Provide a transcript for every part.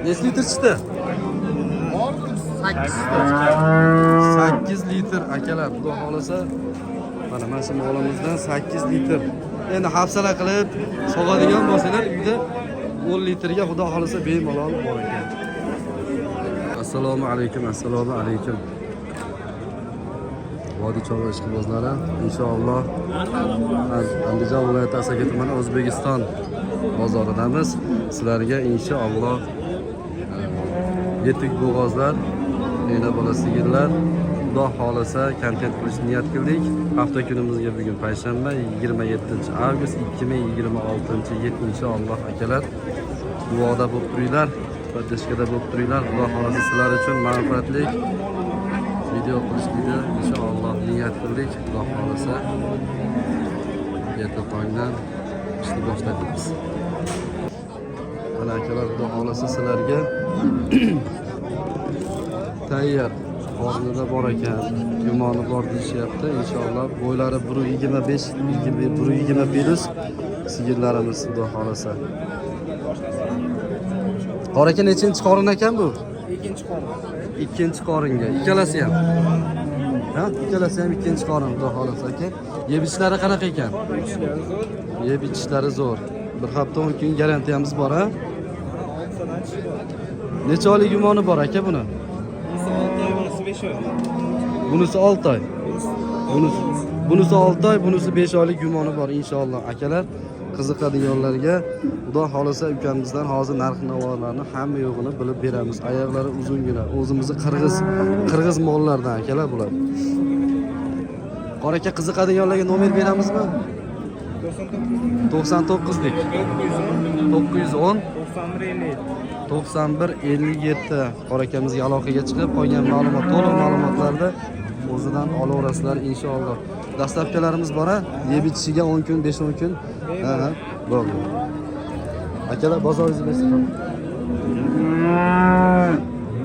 Necha litr chiqdi? 8 litr akalar. Xudo xolasa mana shu molimizdan 8 litr. Endi hafsala qilib sog'adigan bo'lsalar uyda 10 litrga xudo xolasa bemalol bor ekan. Assalomu alaykum, assalomu alaykum. Vodiy chorva ishqibozlari, inshaalloh Andijon viloyati Asaka tumani O'zbekiston bozoridamiz. Sizlarga inshaalloh yetuk bo'g'ozlar, yana bola sigirlar, xudo xolasa kontent qilish niyat qildik. Hafta kunimizga bugun payshanba 27-avgust 2026-yil inshaalloh akalar. Duoda bo'lib turinglar, podдержкада bo'lib turinglar. Xudo xolasa sizlar uchun manfaatli video qilishga inshaalloh niyat qildik. Xudo xolasa erta tongdan ishni boshlaymiz. Mana akalar, xudo xolasa sizlarga tayyor o'rnida bor ekan, gumoni bor deyishyapti. Inshaalloh bo'ylari 1.25 plus sigirlarimiz xudo xolasa. Qor aka nechinchi qorin ekan bu? Ikkinchi qoringa. Ikkalasi ham. Ha, ikkalasi ham ikkinchi qorin xudo xolasa aka. Yeb ichishlari qanaqa ekan? Yeb ichishlari zo'r. Bir hafta 10 kun garantiyamiz bor, ha? Necha oylik gumoni bor aka buni? Bunisi 6 oy. Bunisi 6 oy, bunisi 5 oylik gumoni bor inshaalloh akalar. Qiziqadiganlarga xudo xolasa ukamizdan hozir narx-navolarni hamma yo'g'ini bilib beramiz. Oyoqlari uzungina, o'zimizni qirg'iz mollardan akalar bular. Qor aka, qiziqadiganlarga nomer beramizmi? 99 dik. 910 9157 qor akamizga aloqaga chiqib qolgan ma'lumot, to'liq ma'lumotlarni o'zidan olaverasizlar inshaalloh. Dastlabkilarimiz bor, yeb ichishiga 10 kun, 5-10 kun. Ha, bo'ldi. Akalar bozoringizni bersin.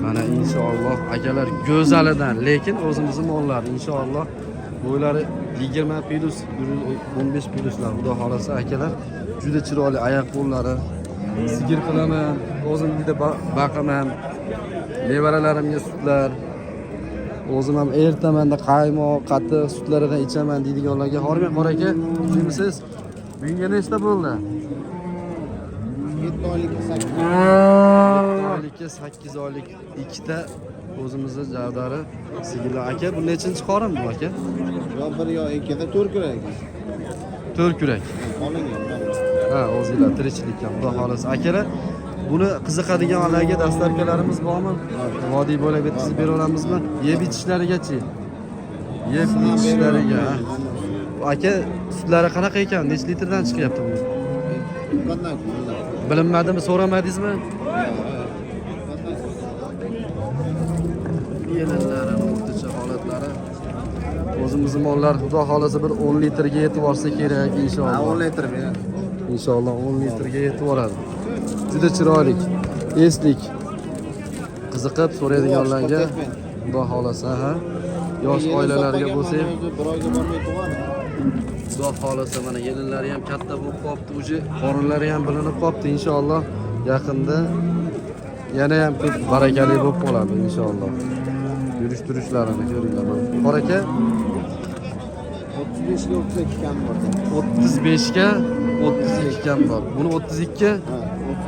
Mana inshaalloh akalar go'zalidan, lekin o'zimizning mollar inshaalloh bo'ylari 20 plus, 15 pluslar xudo xolasa akalar. Juda chiroyli oyoq qo'llari. Sigir qilaman, o'zimda baqaman. Nevaralarimga sutlar. O'zim ham ertamanda qaymoq, qatiq sutlaridan ichaman deydiganlarga hormay qor aka, tushunsiz? Bunga nechta bo'ldi? 7 oylikka 8 oylik ikkita o'zimizning javdari sigirlar aka. Bu nechinchi qorin bu aka? Yo 1 yo 2 da 4 kurak. 4 kurak. Olingan. Ha, o'zingizlar tirikchilik ham xudo xolasa akalar. Buni qiziqadiganlarga dastlabkilarimiz bormi? Vodiy bo'lib yetkazib bera olamizmi? Yeb ichishlarigachi? Yeb ichishlariga. Aka, sutlari qanaqa ekan? Nech litrdan chiqyapti bu? Qanday? Bilinmadimi, so'ramadingizmi? Yelinlari, o'rtacha holatlari. O'zimizning mollar xudo xolasa bir 10 litrga yetib olsa kerak inshaalloh. 10 litr beradi. Inshaalloh 10 litrga yetib oladi. Juda chiroyli, eslik. Qiziqib so'raydiganlarga xudo xolasa, ha. Yosh oilalarga bo'lsa, bir oyga bormay tug'adi. xudo xolasa mana yelinlari ham katta bo'lib qopti, o'zi qorinlari ham bilinib qopti inshaalloh. Yaqinda yana ham ko'p barakali bo'lib qoladi inshaalloh. Yurish-turishlarini ko'ringlar. Qor aka 35 ga 32 kam bor. 35 ga 32 kam bor. Buni 32, Ha,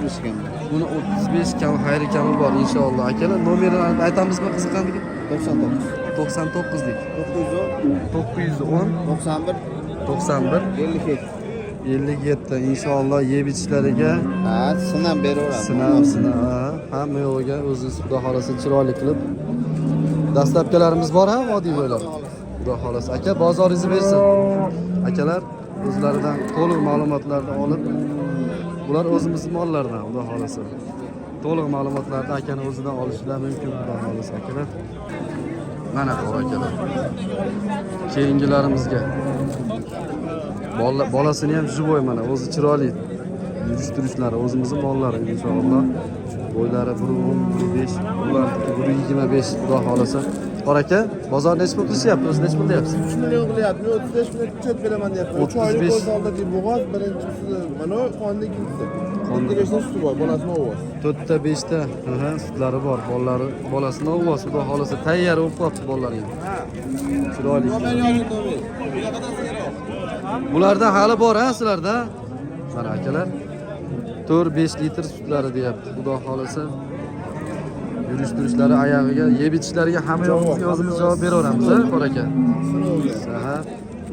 35 kam. buni 35 kam, xayri kami bor inshaalloh akalar. Nomerini aytamizmi qiziqqanligi? 99 99 dik. 910 910 91 91 57. 57 inshaalloh yeb ichishlariga Ha, sinab beraveramiz. sinab hamma yo'g'iga o'zingiz xudo xolasa chiroyli qilib. Dastlabkilarimiz bor, ha, vodiy bo'ylab. Xudo xolasa aka, bozoringizni bersin. Akalar o'zlaridan to'liq ma'lumotlarni olib, ular o'zimizning mollardan xudo xolasa. To'liq ma'lumotlarni akani o'zidan olishlar mumkin xudo xolasa akalar. Mana qor akalar. Keyingilarimizga bolasini ham juvoy mana o'zi chiroyli. Yurish-turishlari o'zimizning mollari inshaalloh. Bo'ylari 1.15, ular 1.25 xudo xolasa. Qor aka, bozor nech pul qilishyapti? O'zi nech pul deyapsiz? 3 million qilyapti. 35 million budjet beraman deyapman. 3 oylik o'z oldida bo'g'oz birinchisi, mana qonni ikkinchisi. Bitta beşta suti bor, bolasini o'g'il. 4ta 5ta sutlari bor. Bolalari, bolasini o'g'il, xudo xolasa tayyor bo'lib qolibdi bolalari. Chiroyli. Ben yozdim nomer. Bunaqadan sizlar. Bularda hali bor ha sizlarda? Mana akalar 4-5 litr sutlari deyapti. Xudo xolasa yurish-turishlari oyog'iga, yeb ichishlariga hamma yo'qni yozib javob beraveramiz, qora aka. Aha.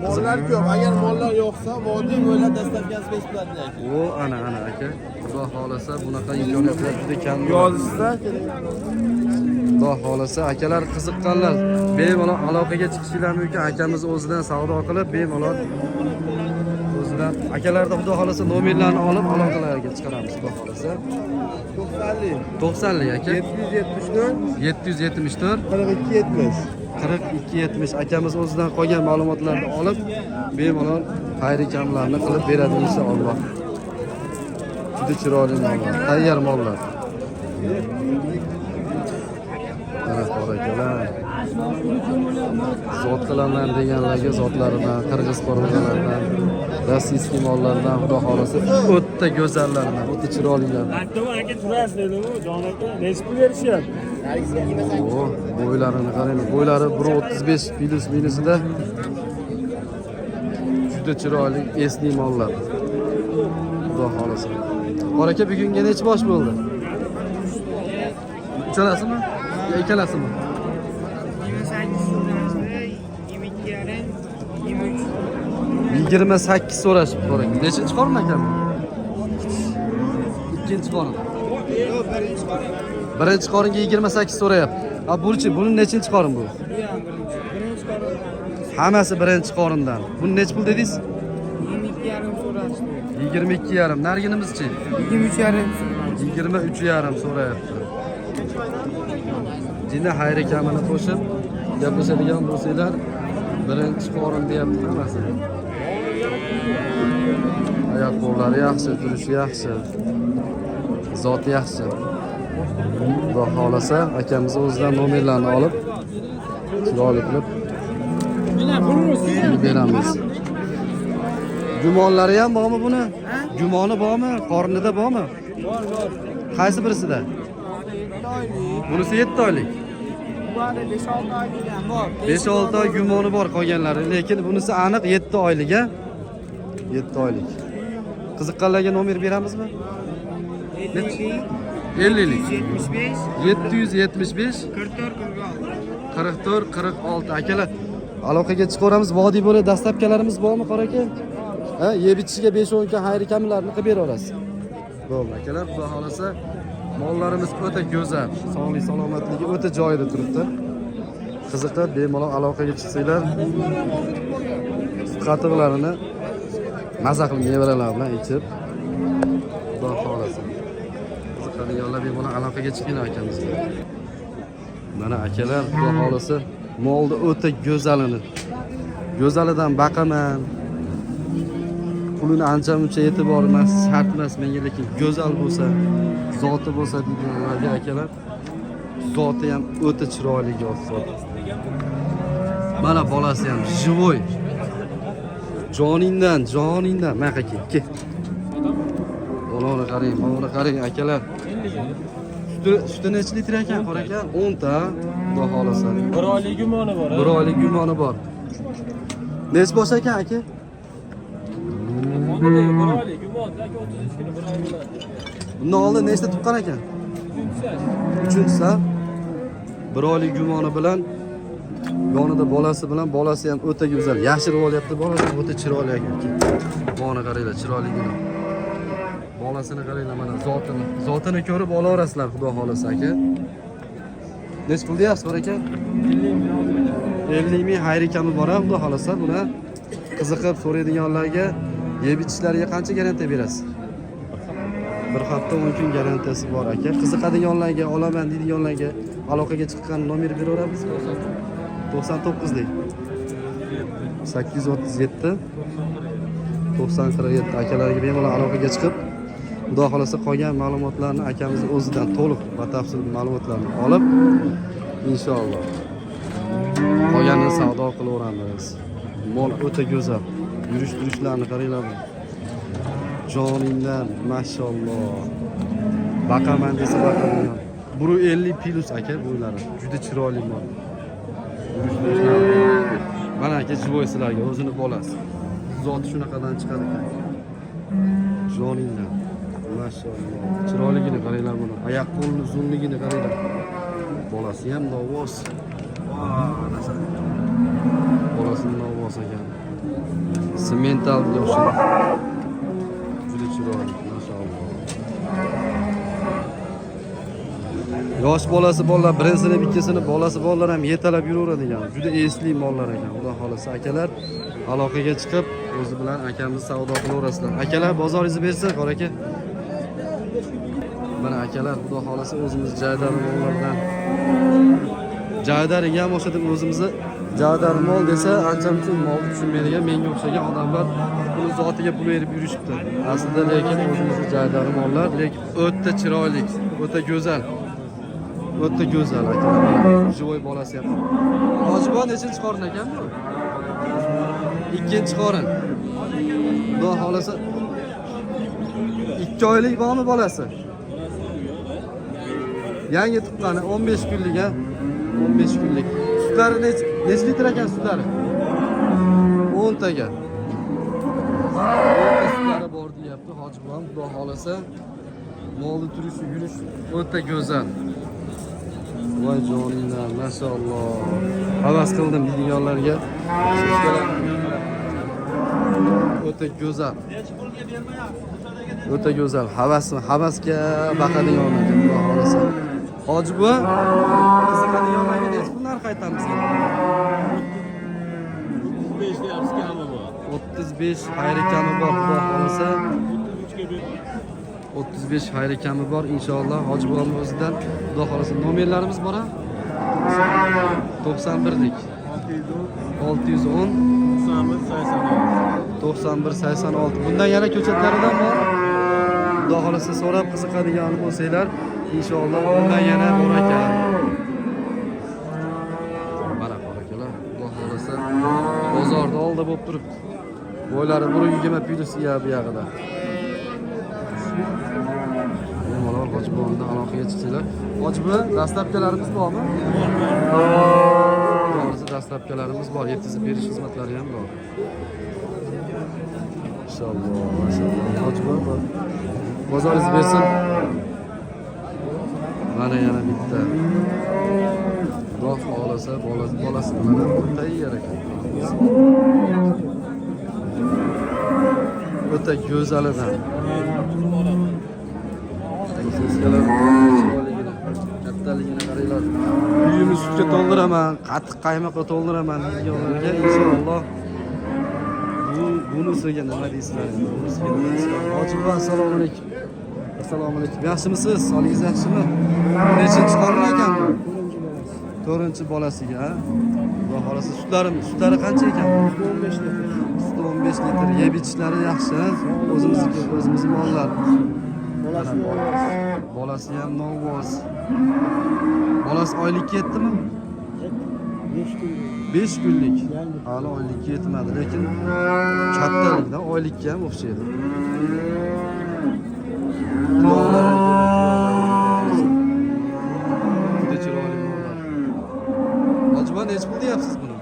Mollar ko'p. Agar mollar yo'qsa, vodiy bo'ylab dastavkasi besplatni aka. O ana aka. Xudo xolasa bunaqa imkoniyatlar juda kam. Yozishsa, Xudo xolasa akalar qiziqqanlar bemalol aloqaga chiqishingiz mumkin. Akamiz o'zidan savdo qilib bemalol o'zidan akalarda xudo xolasa nomerlarni olib aloqalarga chiqaramiz xudo xolasa. 90 aka. 774 4270 akamiz o'zidan qolgan ma'lumotlarni olib bemalol xayri kamlarni qilib beradi inshaalloh. Juda chiroyli mollar, tayyor mollar. Mana qorakalar. Zot qilaman deganlarga zotlaridan, qirg'iz qo'rg'onlaridan, rossiyskiy mollardan xudo xolasa o'ta go'zallardan, o'ta chiroylilardan. Aytdim aka turasiz dedim, jon aka. Necha pul berishyapti? O, bo'ylarini qarang. Bo'ylari 1.35 plus minusida. Juda chiroyli esli mollar. Xudo xolasa. Qora aka bugunga necha bosh bo'ldi? Uchalasimi? Yo ikkalasimi? 28 so'rashib qora aka. Nechinchi qorin akam? Ikkinchi qorin. Birinchi qoringa 28 so'rayapti. Ha buchi, buni nechinchi qorin bu? Hammasi birinchi qorindan. Buni nech pul dedingiz? 22,5 so'rashdi. 22,5. Narginimizchi? 23,5. 23,5 so'rayapti. Jinni xayri kamini qo'shib gaplashadigan bo'lsanglar, birinchi qorin deyapti hammasi. Oyoq qo'llari yaxshi, turishi yaxshi. Zoti yaxshi. Xudo xolasa akamiz o'zidan nomerlarni olib chiroyli qilib beramiz. Gumonlari ham bormi buni? Gumoni bormi? Qornida bormi? Bor. Qaysi birisida? Bunisi 7 oylik. Bu hali 5-6 oylik ham bor. 5-6 oy gumoni bor qolganlari, lekin bunisi aniq 7 oylik a. 7 oylik. Qiziqqanlarga nomer beramizmi? 50lik. 775 44 46 akalar. Aloqaga chiqaramiz. Vodiy bo'la dastlabkalarimiz bormi qora aka? Ha, yeb ichishga 5-10 kun xayri kamlarni qilib beraverasiz. Bo'ldi akalar, xudo xolasa mollarimiz o'ta go'zal, sog'lik salomatligi o'ta joyida turibdi. Qiziqib bemalol aloqaga chiqsanglar, qatiqlarini maza qilib nevaralar bilan ichib, xudo xolasa. Qiziqadiganlar bemalol aloqaga chiqinglar akamizga. Mana akalar, xudo xolasa molni o'ta go'zalini. Go'zalidan baqaman. Pulini ancha-muncha e'tibor emas, shart emas menga, lekin go'zal bo'lsa, zoti bo'lsa deydiganlarga akalar, zoti ham o'ta chiroyli zot. Mana bolasi ham живой. Joningdan. Mana kel. Bolani qarang akalar. Suti necha litr ekan qora aka? 10 ta, xudo xolasa. Bir oylik gumoni bor. Bir oylik gumoni bor. Nech bosh ekan aka? Bir oylik gumon, aka 33 kilo bir oy bo'ladi. Bundan oldin nechta tuqqan ekan? 3-sa. Bir oylik gumoni bilan yonida bolasi ham o'ta go'zal. Yashirib olyapti, bolasi o'ta chiroyli ekan. Mana qaranglar, chiroyligini. Bolasini qaranglar, mana zotini ko'rib olaverasizlar, xudo xolasa aka. Nech pul deyapsiz bor ekan? 50 ming xayri kami bor, xudo xolasa. Buni qiziqib so'raydiganlarga yeb ichishlariga qancha garantiya berasiz? Bir hafta 10 kun garantiyasi bor aka. Qiziqadiganlarga, olaman deydiganlarga aloqaga chiqqan nomer beraveramiz. 99 dek. 837 9047 akalarga bemalol aloqaga chiqib, xudo xolasa qolgan ma'lumotlarni akamiz o'zidan to'liq batafsil ma'lumotlarni olib, inshaalloh qolganini savdo qilaveramiz. Mol o'ta go'zal. Yurish-turishlarni qaranglar. Joningdan maşallah. Baqaman desa baqaman. Buru 50 plus aka bo'ylari. Juda chiroyli mol. Mana aka jivoy sizlarga o'zini bolasi. Zoti shunaqadan chiqadi ekan. Joningdan. Maşallah. Chiroyligini qaranglar buni. Oyoq qo'lni uzunligini qaranglar. Bolasi ham novvos. Bolasini novvos ekan. Semental yoshi. Juda chiroyli, maşallah. Yosh bolasi bolalar, birinchisini, ikkisini bolasi bolalar ham yetalab yuraveradigan. Juda esli mollar ekan. Xudo xolasa akalar aloqaga chiqib, o'zi bilan akamiz savdo qilaverasizlar. Akalar bozoringizni bersin, qor aka. Mana akalar xudo xolasa o'zimiz Jaydar mollardan. Jaydariga ham o'xshatib o'zimizni Jaydar mol desa, ancha-muncha mol tushunmaydigan menga o'xshagan odamlar buni zotiga pul berib yurishibdi. Aslida lekin o'zimizni Jaydar mollar, lekin o'ta chiroyli, o'ta go'zal. O'ta go'zal akalar. Jivoy bolasi ham. Hojibon nechinchi qorin ekan bu? Ikkinchi qorin. Xudo xolasa 2 oylik bormi bolasi? Yangi tuqqani 15 kunlik ha. 15 kunlik. Sutlari necha litr ekan sutlari? 10 taga. 10 ta sutlari bor deyapti Hojibon. Xudo xolasa molni turishi, yurish o'ta go'zal. Voy joninglar, maşallah. Havas qildim deydiganlarga. O'ta go'zal. O'ta go'zal. Havasga baqadiganlar xudo xolasa. Hoji buva, qiziqadiganlarga necha pul narx aytamiz endi? 35 deyapsiz kami bor. 35 xayri kami bor xudo xolasa. 35 xayri kami bor inshaalloh. Hoji buvaning o'zidan xudo xolasa nomerlarimiz bor-a? 91lik. 610 91 86. Bundan yana ko'chatlaridan bor. Xudo xolasa so'rab qiziqadigan bo'lsanglar, inshaalloh bundan yana bor ekan. Mana akalar, xudo xolasa bozorda oldi bo'lib turibdi. Bo'ylari 120 plyusga bu yog'ida. Malol Hojibonda aloqaga chiqsanglar. Hojibo, dastlabkalarimiz bormi? To'g'risi dastlabkalarimiz bor, yetkazib berish xizmatlari ham bor. Inshaalloh, maşallah. Hojibo, bozoringiz bersin. Mana yana bitta. Xudo xolasa bolasi bilan o'ta yer ekan. O'ta go'zalidan. Kattaligini qaranglar. Uyimni sutga to'ldiraman, qattiq qaymoqqa to'ldiraman deydiganlarga inshaalloh bunisiga nima deysizlar? Bunisiga nima deysizlar? Hojibo, assalomu alaykum. Assalomu alaykum. Yaxshimisiz? Sog'ligingiz yaxshimi? Nechinchi qorin ekan bu? 4-bolasiga, ha? Xudo xolasa sutlari qancha ekan? 15 litr. 15 litr. Yeb ichishlari yaxshi, o'zimiz mollar. Bolasi ham novvos. Bolasi oylikka yetdimi? 5 kunlik. Hali oylikka yetmadi, lekin kattalikdan oylikka ham o'xshaydi. Juda chiroyli mollar. Hojibo, necha pul deyapsiz buni?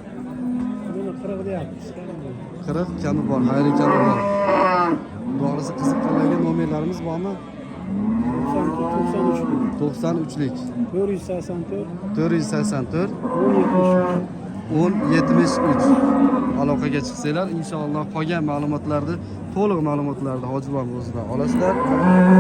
Buni 40 deyapmiz. 40 kami bor, xayri kami bor. To'g'risi qiziqqanlarga nomerlarimiz bormi? 93lik. 484 1073. Aloqaga chiqsanglar, inshaalloh qolgan ma'lumotlarni, to'liq ma'lumotlarni Hojibon o'zidan olasizlar.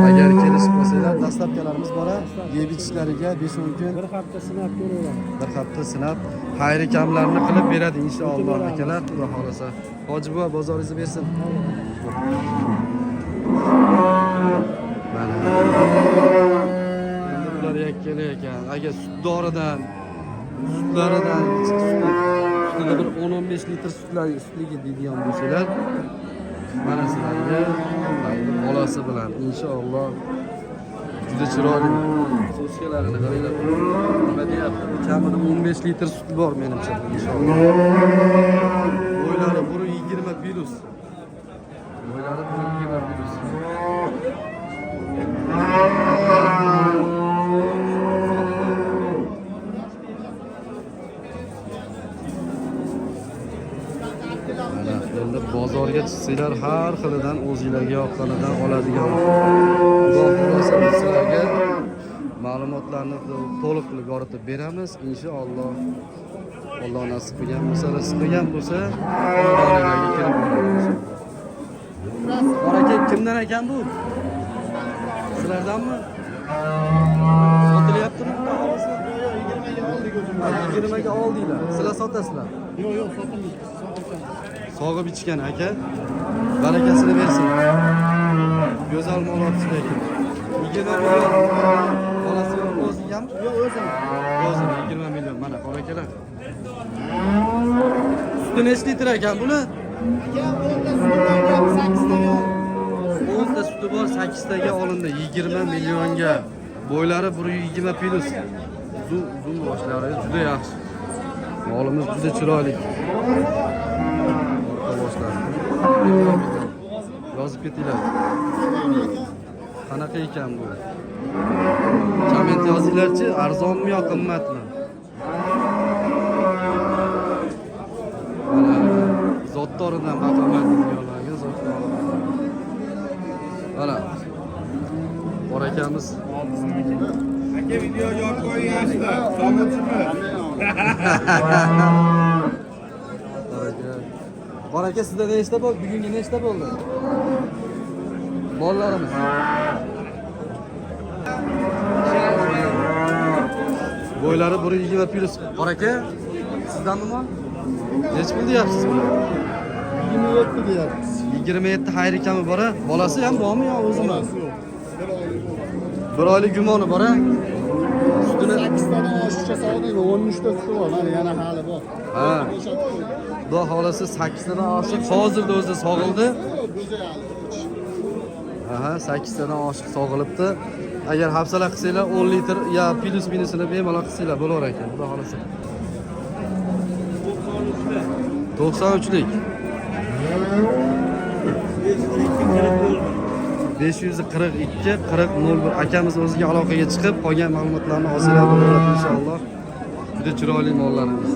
Agar kelishib qolsanglar, dastlabkalarimiz bor-a, yeb ichishlariga 5-10 kun, Bir hafta sinab ko'raveramiz. bir hafta sinab, xayri kamlarni qilib beradi inshaalloh akalar, xudo xolasa. Hojibon, bozoringizni bersin. Mana bular yakkala ekan. Agar sutlaridan sutida bir 10-15 litr sutligi deydigan bo'lsalar, mana sizlarga bolasi bilan inshaalloh juda chiroyli so'skalarini qaranglar. Nima deyapti? Kamida 15 litr sut bor menimcha inshaalloh. Bo'ylari 120 plus. Bo'ylari 120 akalar buyuruz. Mana endi bozorga chiqsanglar har xilidan o'zingizlarga yoqqanidan oladigan. Xudo xolasa biz sizlarga ma'lumotlarni to'liq qilib yoritib beramiz inshaalloh. Alloh nasib qilgan bo'lsa, rizq qilgan bo'lsa, xonadonlarga kelib boramiz. Baraka kimdan ekan bu? Sizlardanmi? Sotilyaptimi? Yo'q, 20 ga oldinglar. Sizlar sotasizlar. Yo'q, sotamiz. Sog'ib ichgan aka. Barakasini bersin. Go'zal mol olibsiz ekan. 20 million. Bolasi o'zingam? Yo'q, o'zim. O'zini 20 million mana barakalar. Suti necha litr ekan buni? Aka, o'rta sutdan 8 10 ta suti bor, 8 taga olindi 20 millionga. Bo'ylari 120 plus. Zum boshlari juda yaxshi. Molimiz juda chiroyli. Orqa boshlari. Yozib ketinglar. Qanaqa ekan bu? Komment yozinglarchi, arzonmi yo qimmatmi? Zotdoridan baqamat dunyolarga zotdor. Mana. Bor akamiz. Aka video yo'q qo'yasizda. Sog'inchimi? Bor aka sizda nechta bo'ldi? Bugungi nechta bo'ldi? Bollarimiz. Bo'ylari 120 plus. Bor aka, sizdanmi mol? Nech pul deyapsiz buni? 27 deyapmiz. 27 xayr ekami bora? Bolasi ham bormi yo o'zimi? Bolasi yo'q. Bir oylik gumoni bora. Sutini 8 tadan oshiqcha sog'dik, 13 ta suti bor. Mana yana hali bor. ha. Xudo xolasa 8 tadan oshiq hozirda o'zi sog'ildi. Aha, 8 tadan oshiq sog'ilibdi. Agar hafsala qilsanglar 10 litr ya plus minusini bemalol qilsanglar bo'lar ekan. Xudo xolasa. 93lik. 542 4001 akamiz o'ziga aloqaga chiqib qolgan ma'lumotlarni olsalar bo'lar inshaalloh. Juda chiroyli mollarimiz.